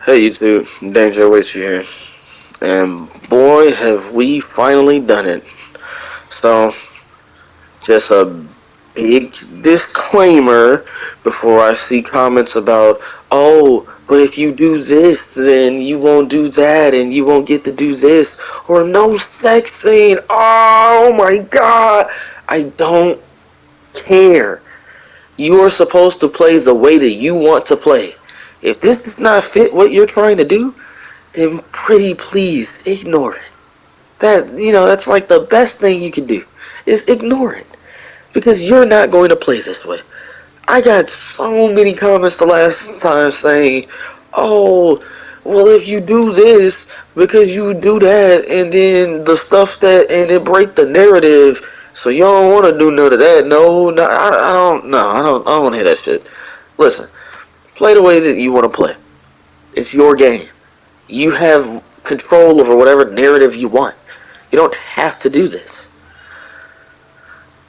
Hey YouTube, Danger awaits you here. And boy have we finally done it. So, just a big disclaimer before I see comments about, oh, but if you do this, then you won't do that, and you won't get to do this, or no sex scene. Oh my god, I don't care. You are supposed to play the way that you want to play. If this does not fit what you're trying to do, then pretty please ignore it. That's like the best thing you can do is ignore it. Because you're not going to play this way. I got so many comments the last time saying, oh, well if you do this, because you do that, and then the stuff that, and it break the narrative, so you don't want to do none of that. No, I don't want to hear that shit. Listen, play the way that you want to play. It's your game. You have control over whatever narrative you want. You don't have to do this.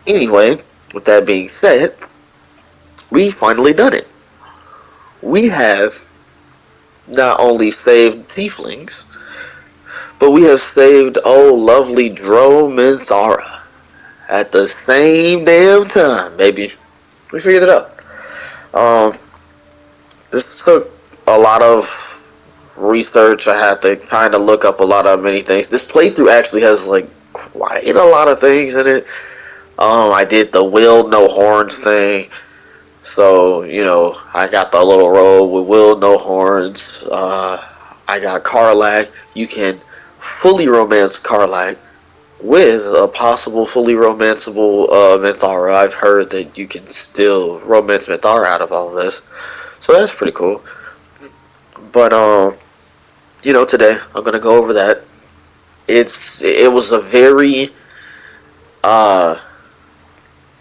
Anyway, with that being said, we finally done it. We have not only saved Tieflings, but we have saved oh lovely Minthara at the same damn time, baby. We figured it out. Um, this took a lot of research. I had to kind of look up a lot of many things. This playthrough actually has like quite a lot of things in it. I did the Will No Horns thing. So, I got the little robe with Will No Horns. I got Karlach. You can fully romance Karlach with a possible fully romanceable Minthara. I've heard that you can still romance Minthara out of all of this. So that's pretty cool. But, today I'm going to go over that. It was a very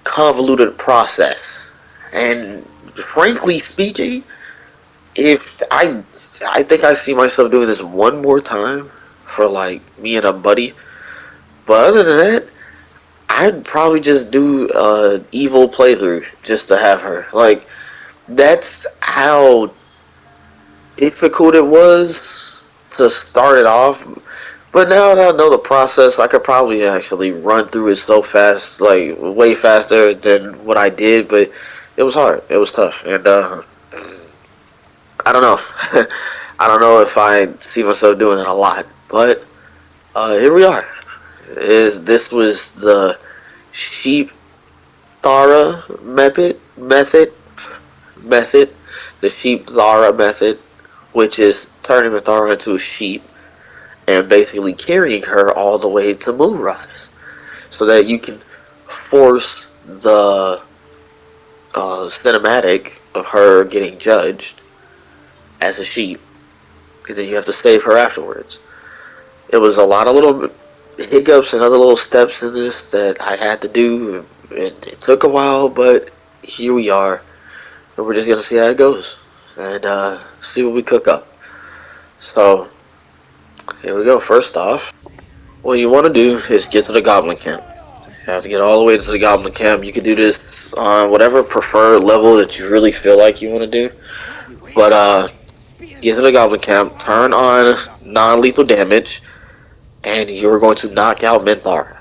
convoluted process. And frankly speaking, if I think I see myself doing this one more time for like me and a buddy. But other than that, I'd probably just do evil playthrough just to have her. Like, that's how difficult it was to start it off. But now that I know the process, I could probably actually run through it so fast, like way faster than what I did. But it was hard. It was tough, and I don't know. I don't know if I see myself doing it a lot, but here we are. This was the sheep Thara method, the sheep Zara method, which is turning Minthara into a sheep and basically carrying her all the way to Moonrise, so that you can force the cinematic of her getting judged as a sheep, and then you have to save her afterwards. It was a lot of little hiccups and other little steps in this that I had to do. It took a while, but here we are, and we're just gonna see how it goes and see what we cook up. So here we go. First off, what you want to do is get to the Goblin Camp. You have to get all the way to the Goblin Camp. You can do this on whatever preferred level that you really feel like you want to do, but get to the Goblin Camp, turn on non-lethal damage, and you're going to knock out Minthara.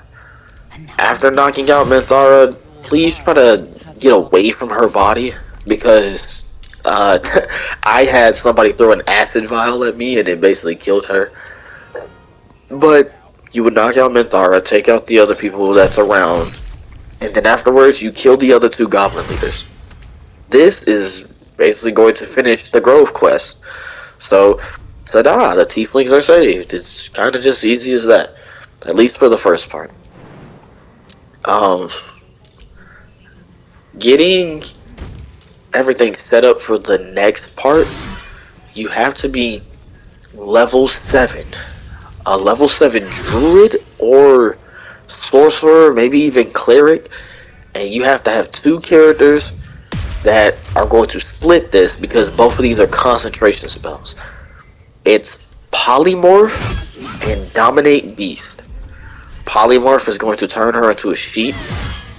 After knocking out Minthara, please try to get away from her body, because I had somebody throw an acid vial at me and it basically killed her. But you would knock out Minthara, take out the other people that's around, and then afterwards you kill the other two goblin leaders. This is basically going to finish the Grove quest. So, ta-da, the Tieflings are saved. It's kind of just easy as that. At least for the first part. Getting everything set up for the next part, you have to be level 7. A level 7 druid or sorcerer, maybe even cleric. And you have to have 2 characters that are going to split this, because both of these are concentration spells. It's Polymorph and Dominate Beast. Polymorph is going to turn her into a sheep.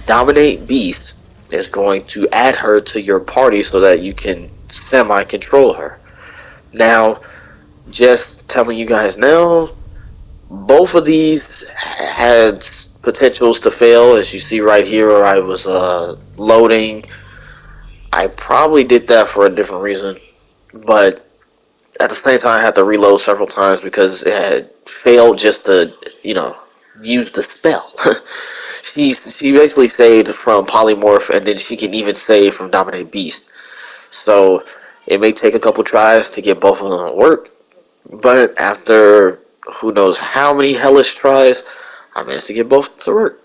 Dominate Beast is going to add her to your party so that you can semi-control her. Now, just telling you guys now, both of these had potentials to fail. As you see right here where I was loading, I probably did that for a different reason, but at the same time I had to reload several times because it had failed just to, use the spell. She basically saved from Polymorph, and then she can even save from Dominate Beast. So it may take a couple tries to get both of them to work, but after who knows how many hellish tries, I managed to get both to work.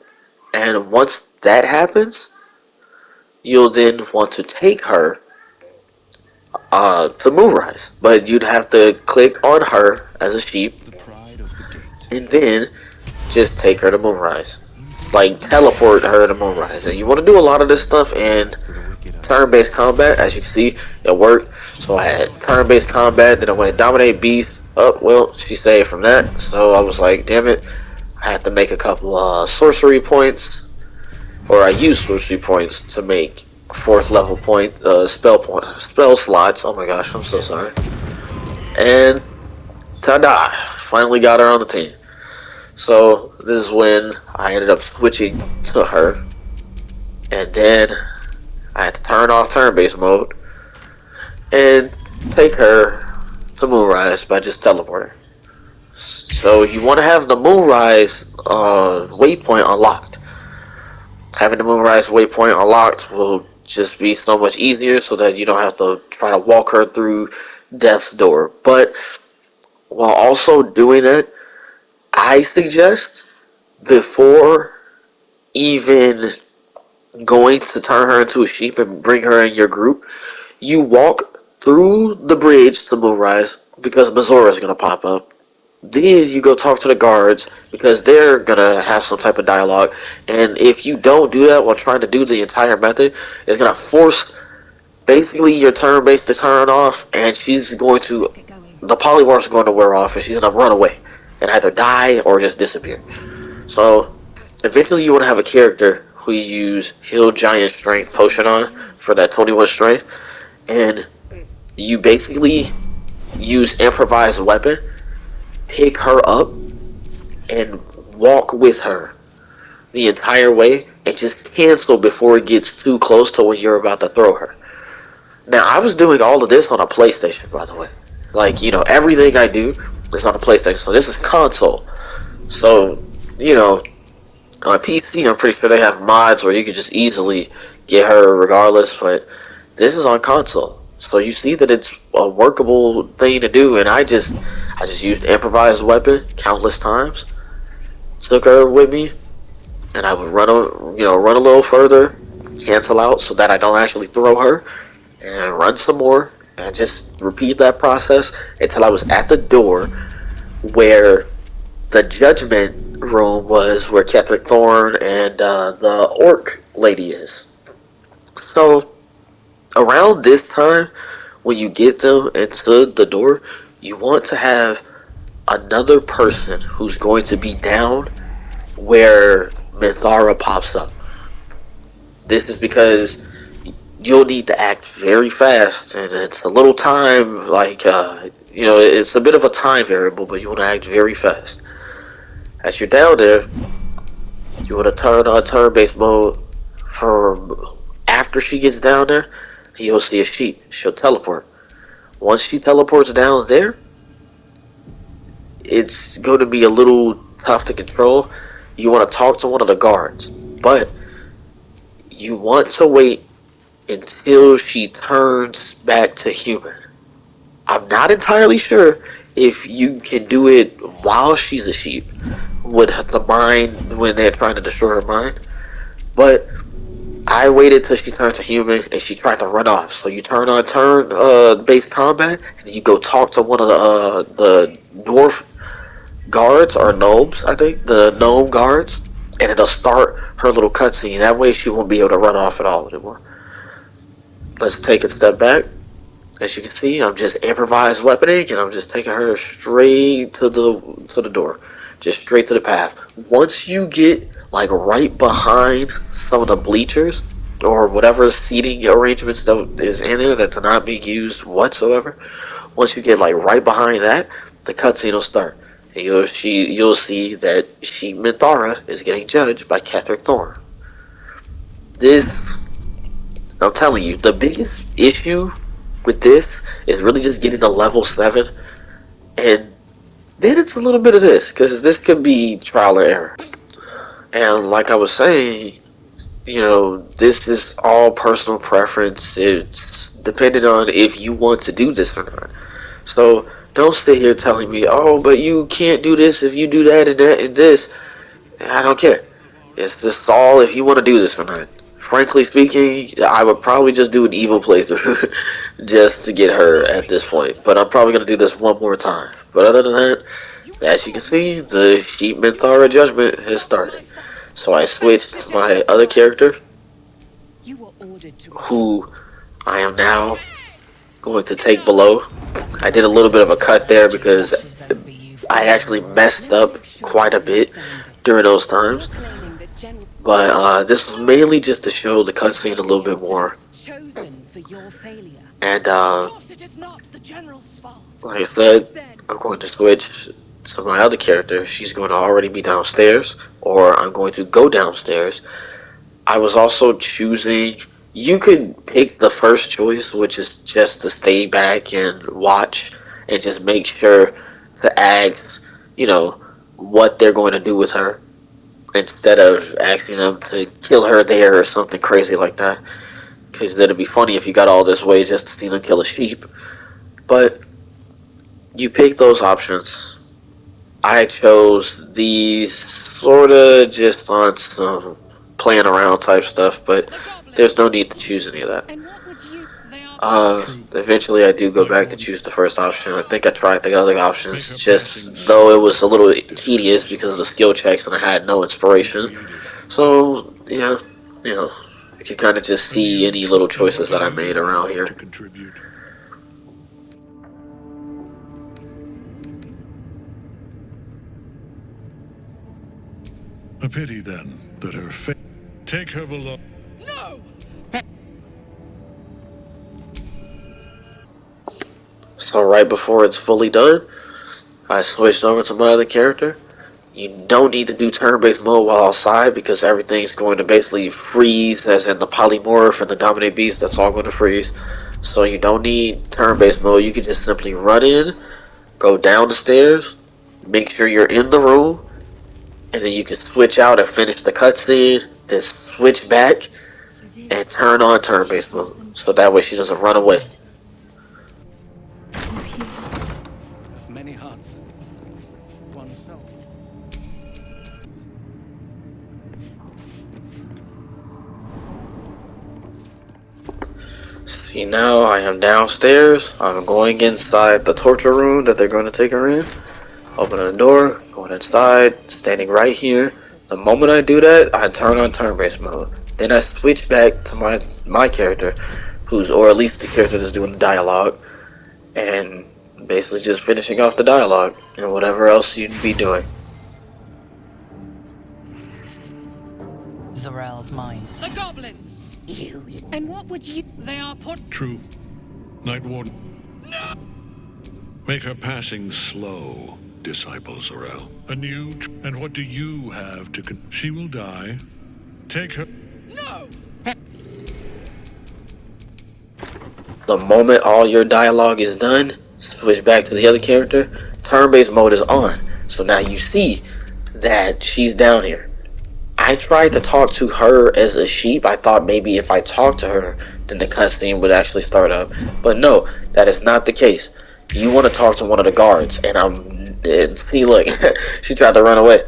And once that happens, you'll then want to take her to Moonrise. But you'd have to click on her as a sheep, and then just take her to Moonrise. Like, teleport her to Moonrise. And you want to do a lot of this stuff in turn-based combat. As you can see, it worked. So I had turn-based combat, then I went Dominate Beast. Oh, well, she saved from that. So I was like, damn it. I had to make a couple sorcery points. Or I used sorcery points to make 4th level spell slots. Oh my gosh, I'm so sorry. And ta-da! Finally got her on the team. So this is when I ended up switching to her, and then I had to turn off turn-based mode and take her to Moonrise by just teleporting. So you want to have the Moonrise waypoint unlocked. Having the Moonrise waypoint unlocked will just be so much easier so that you don't have to try to walk her through Death's Door. But while also doing it, I suggest before even going to turn her into a sheep and bring her in your group, you walk through the bridge to Moonrise because Mazora is going to pop up. Then you go talk to the guards because they're going to have some type of dialogue. And if you don't do that while trying to do the entire method, it's going to force basically your turn base to turn off, and the polymorphs are going to wear off, and she's going to run away and either die or just disappear. So eventually you want to have a character who you use Heal Giant Strength Potion on for that 21 strength, and you basically use Improvised Weapon, pick her up, and walk with her the entire way, and just cancel before it gets too close to when you're about to throw her. Now, I was doing all of this on a PlayStation, by the way. Like, everything I do is on a PlayStation, so this is console. So, on PC, I'm pretty sure they have mods where you can just easily get her regardless, but this is on console. So you see that it's a workable thing to do, and I just used Improvised Weapon countless times. Took her with me, and I would run a little further, cancel out so that I don't actually throw her, and run some more, and just repeat that process until I was at the door where the Judgment Room was, where Ketheric Thorn and the Orc lady is. So around this time, when you get them into the door, you want to have another person who's going to be down where Minthara pops up. This is because you'll need to act very fast, and it's a little time, it's a bit of a time variable, but you want to act very fast. As you're down there, you want to turn on turn-based mode for after she gets down there, and you'll see a sheep. She'll teleport. Once she teleports down there, it's going to be a little tough to control. You want to talk to one of the guards, but you want to wait until she turns back to human. I'm not entirely sure if you can do it while she's a sheep with the mind when they're trying to destroy her mind, but I waited till she turned to human and she tried to run off. So you turn on turn-based combat, and you go talk to one of the dwarf guards or gnomes, I think, the gnome guards, and it'll start her little cutscene. That way she won't be able to run off at all anymore. Let's take a step back. As you can see, I'm just improvised weaponing, and I'm just taking her straight to the door, just straight to the path. Once you get like right behind some of the bleachers or whatever seating arrangements that is in there that are not being used whatsoever, Once you get like right behind that, the cutscene will start. And you'll see that Minthara is getting judged by Catherine Thorne. This, I'm telling you, the biggest issue with this is really just getting to level 7, and then it's a little bit of this, because this could be trial and error. And like I was saying, this is all personal preference. It's dependent on if you want to do this or not. So don't sit here telling me, oh, but you can't do this if you do that and that and this. I don't care. It's just all if you want to do this or not. Frankly speaking, I would probably just do an evil playthrough just to get her at this point. But I'm probably going to do this one more time. But other than that, as you can see, the Sheep Minthara judgment has started. So I switched to my other character, who I am now going to take below. I did a little bit of a cut there because I actually messed up quite a bit during those times. But this was mainly just to show the cutscene a little bit more. And like I said, I'm going to switch to my other character. She's going to already be downstairs, or I'm going to go downstairs. I was also choosing, you could pick the first choice, which is just to stay back and watch and just make sure to ask, what they're going to do with her, instead of asking them to kill her there or something crazy like that. Because it'd be funny if you got all this way just to see them kill a sheep. But you pick those options. I chose these sorta just on some playing around type stuff, but there's no need to choose any of that. Eventually I do go back to choose the first option. I think I tried the other options, just though it was a little tedious because of the skill checks and I had no inspiration. So, yeah, you can kind of just see any little choices that I made around here. A pity then that her fate. Take her below. No. So right before it's fully done, I switched over to my other character. You don't need to do turn-based mode while outside because everything's going to basically freeze, as in the Polymorph and the Dominate Beast, that's all going to freeze. So you don't need turn-based mode. You can just simply run in, go down the stairs, make sure you're in the room, and then you can switch out and finish the cutscene, then switch back and turn on turn-based mode. So that way she doesn't run away. Many hearts. One soul. See, now I am downstairs. I'm going inside the torture room that they're going to take her in. Opening the door, going inside, standing right here. The moment I do that, I turn on turn-based mode. Then I switch back to my character, or at least the character that's doing the dialogue, and basically just finishing off the dialogue and whatever else you'd be doing. Zorel's mine. The goblins! You. And what would you... They are put... True. Night Warden. No! Make her passing slow, disciple Zorel. And what do you have to She will die. Take her... No! The moment all your dialogue is done, switch back to the other character, turn-based mode is on. So now you see that she's down here. I tried to talk to her as a sheep. I thought maybe if I talked to her, then the cutscene would actually start up. But no, that is not the case. You want to talk to one of the guards, and see, look, she tried to run away.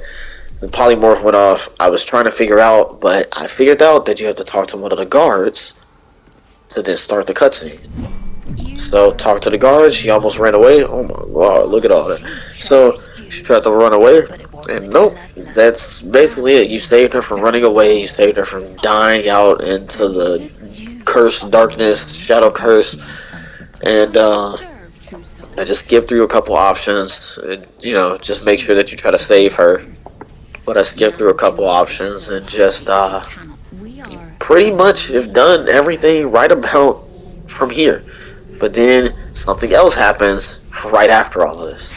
The polymorph went off. I was trying to figure out, but I figured out that you have to talk to one of the guards to then start the cutscene. So, talk to the guards. She almost ran away. Oh my god, look at all that. So, she tried to run away, and nope, that's basically it. You saved her from running away. You saved her from dying out into the cursed darkness, shadow curse, and I just skipped through a couple options. And, just make sure that you try to save her. But I skipped through a couple options and just pretty much have done everything right about from here. But then something else happens right after all of this.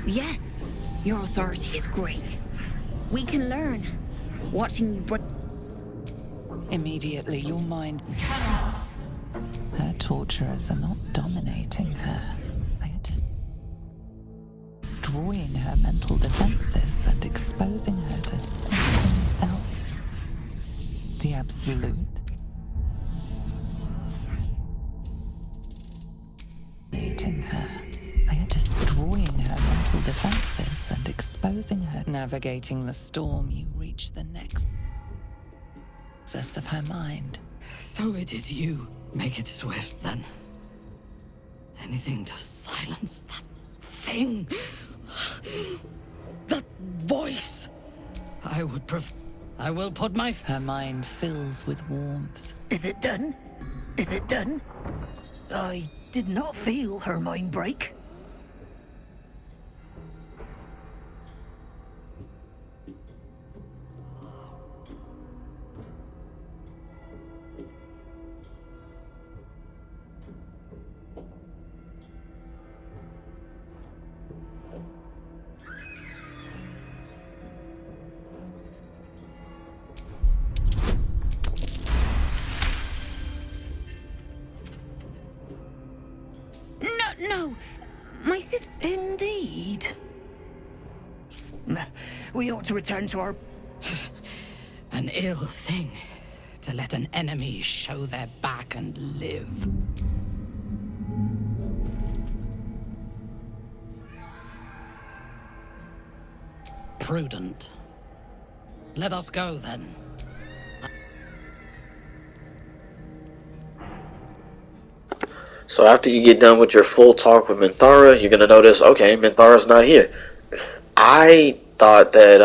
Yes, your authority is great. We can learn. Watching you Immediately, your mind. Her torturers are not dominating her. They are just destroying her mental defenses and exposing her to something else. The absolute. Dominating her. They are destroying her mental defenses and exposing her. Navigating the storm, you reach the next process of her mind. So it is you. Make it swift, then. Anything to silence that thing. That voice. I will put my... Her mind fills with warmth. Is it done? Is it done? I did not feel her mind break. No, my sis... Indeed. We ought to return to our... An ill thing, to let an enemy show their back and live. Prudent. Let us go, then. So after you get done with your full talk with Minthara, you're gonna notice, okay, Minthara's not here. I thought that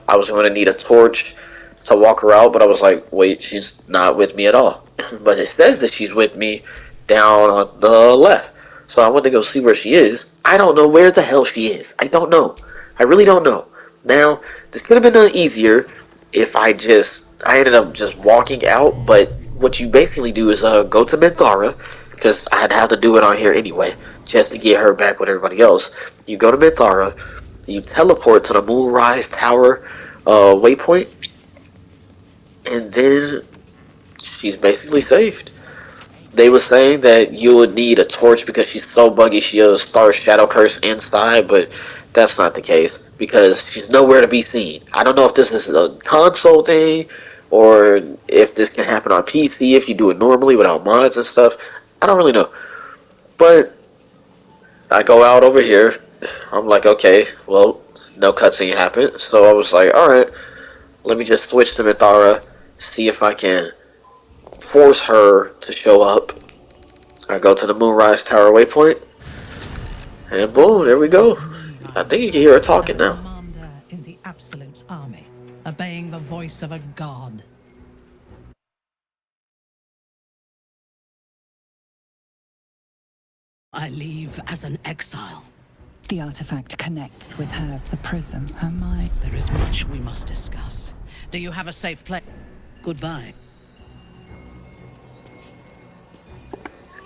I was going to need a torch to walk her out, but I was like, wait, she's not with me at all. But it says that she's with me down on the left. So I went to go see where she is. I don't know where the hell she is. I don't know. I really don't know. Now, this could have been done easier if I ended up just walking out, but what you basically do is go to Minthara, because I'd have to do it on here anyway, just to get her back with everybody else. You go to Minthara, you teleport to the Moonrise Tower waypoint, and then she's basically saved. They were saying that you would need a torch because she's so buggy she has Star Shadow Curse inside, but that's not the case because she's nowhere to be seen. I don't know if this is a console thing or if this can happen on PC if you do it normally without mods and stuff. I don't really know. But I go out over here. I'm like, okay, well, no cutscene happened. So I was like, alright, let me just switch to Minthara, see if I can force her to show up. I go to the Moonrise Tower waypoint, and boom, there we go. I think you can hear her talking now. Commander in the Absolute's army, obeying the voice of a god. I leave as an exile. The artifact connects with her, the prism, her mind. There is much we must discuss. Do you have a safe place? Goodbye.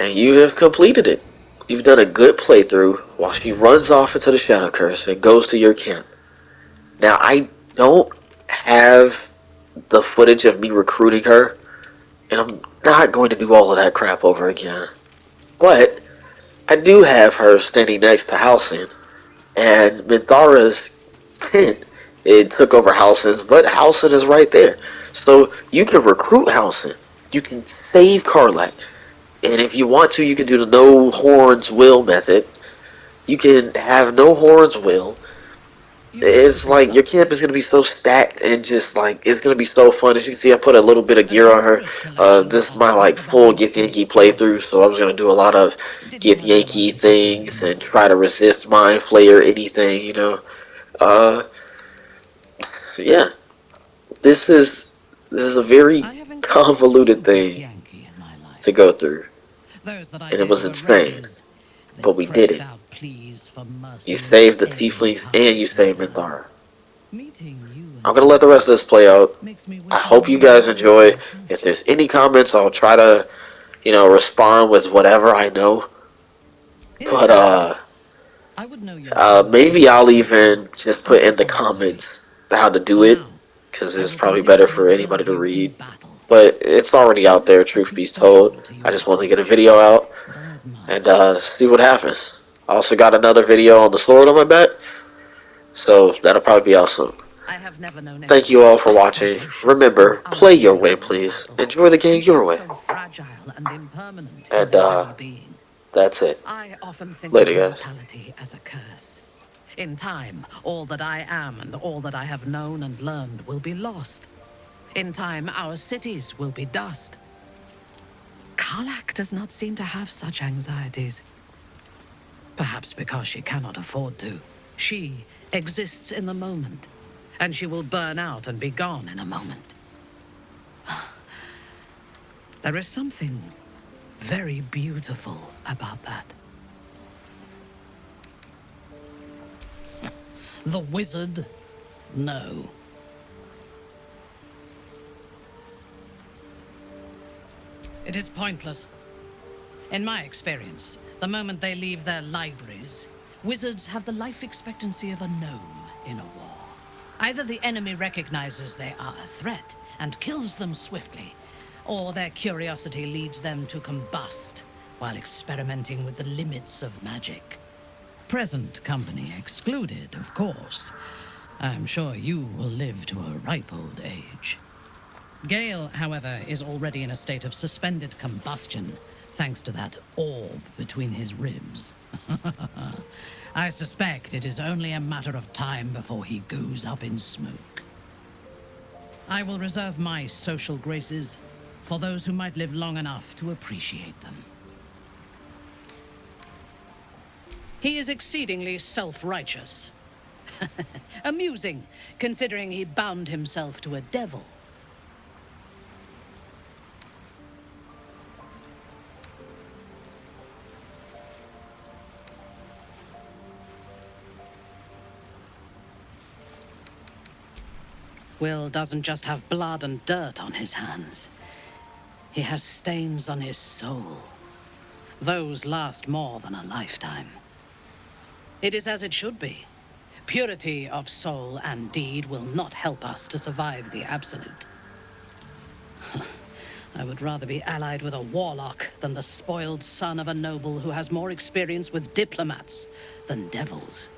And you have completed it. You've done a good playthrough while she runs off into the Shadow Curse and goes to your camp. Now, I don't have the footage of me recruiting her, and I'm not going to do all of that crap over again. But I do have her standing next to Halcyon, and Minthara's tent, it took over Halcyon's, but Halcyon is right there. So you can recruit Halcyon. You can save Karlach. And if you want to, you can do the no horns will method. You can have no horns will. It's like your camp is going to be so stacked and just like it's going to be so fun. As you can see, I put a little bit of gear on her. This is my like full Get Yankee playthrough, so I was going to do a lot of Get Yankee things and try to resist Mind Flayer anything, you know. Yeah, this is a very convoluted thing to go through, and it was insane. But we did it. You saved the Tieflings and you saved Minthara. Meeting you I'm and gonna let the rest of this play out. makes me I wish I hope you knew guys more enjoy. about her. If there's any comments, I'll try to, respond with whatever I know. But Interesting. I would know your maybe abilities I'll if I even just put in the for my sake. comments how to do For it, now, because I it's will probably continue better to for anybody observe to you in read. battle. But it's already out there, Always keep truth you be told. sociable to I your just want to folk, get a video out and I admire and that. see what happens. I also got another video on the sword on my back, so that'll probably be awesome. I have never known Thank anyone you all for so watching. ferocious and Remember, play your way, unforgiving in please. battle, Enjoy the game and your yet way. so fragile and impermanent in And their very being. that's it. I often think Later, of guys. mortality as a curse. In time, all that I am and all that I have known and learned will be lost. In time, our cities will be dust. Karlak does not seem to have such anxieties. Perhaps because she cannot afford to. She exists in the moment, and she will burn out and be gone in a moment. There is something very beautiful about that. The wizard? No. It is pointless. In my experience, the moment they leave their libraries, wizards have the life expectancy of a gnome in a war. Either the enemy recognizes they are a threat and kills them swiftly, or their curiosity leads them to combust while experimenting with the limits of magic. Present company excluded, of course. I'm sure you will live to a ripe old age. Gale, however, is already in a state of suspended combustion, thanks to that orb between his ribs. I suspect it is only a matter of time before he goes up in smoke. I will reserve my social graces for those who might live long enough to appreciate them. He is exceedingly self-righteous. Amusing, considering he bound himself to a devil. Will doesn't just have blood and dirt on his hands. He has stains on his soul. Those last more than a lifetime. It is as it should be. Purity of soul and deed will not help us to survive the absolute. I would rather be allied with a warlock than the spoiled son of a noble who has more experience with diplomats than devils.